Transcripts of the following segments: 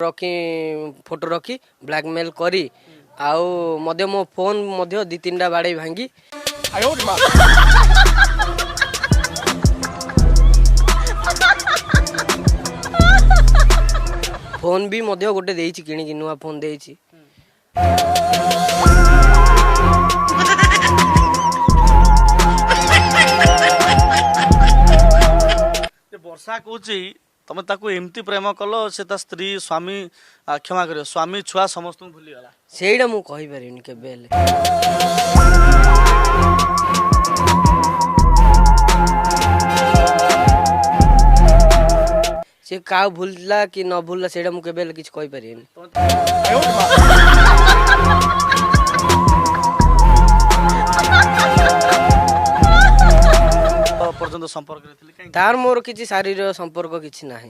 रखी फोटो रखी ब्लैकमेल करी आउ मध्य मो फोन मध्य 2-3टा बाड़े भांगी फोन भी मध्य गोटे देइछि किणी नुआ फोन देइछि। वर्षा कहूँ तुम ताकू एमती प्रेम कल से स्त्री स्वामी क्षमा कर स्वामी छुआ समस्त भूलीगला सेटा मु कहि परिनी केबे हेले से का भूलला कि न भूलला सेटा मु केबे हेले किछ कहि परिनी। पर्यंत संपर्क तार मोर किसी शारीरिक संपर्क किछि नाही।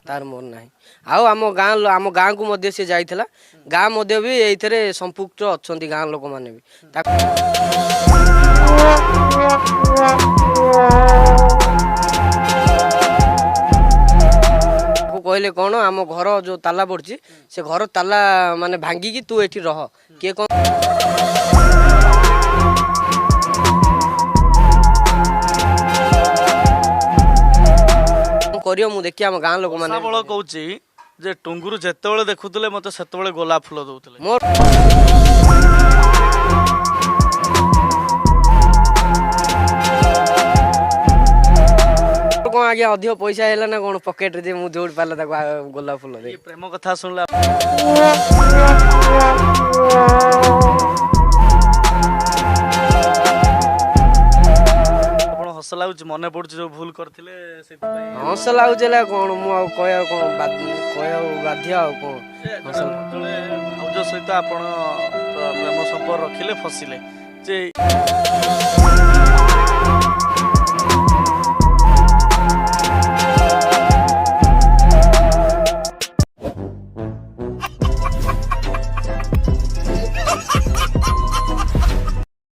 तार मोर नाही आउ आम गाँ को मध्य से जाइथला गाँ मध्य भी एइथरे संपुक्त अछंती गाँ लोक माने भी कहले कौन आम घर जो ताला पड़ी से घर ताला माने भांगी तू एठी रह किए कौन करियो मु देखि आम गाँ लोक माने बळ कहूँ जे टुंगुरु जेतेबेले देखुतले मते सेतेबेले गोलाप फूल दउतले मोर कौन आगे अधिक पैसा है ना कौन पकेट रे मु जोड़ पाला गोलाप फूल दे प्रेम कथा सुनला आपण हस लागुच मन पड़छ जो भूल करथिले सेति पई हस लागुचला कौन मु कहया कौन कहया बाध्य आ कौन जळे भाउज सहित आपण प्रेम संपर्क रखिले फसिले जे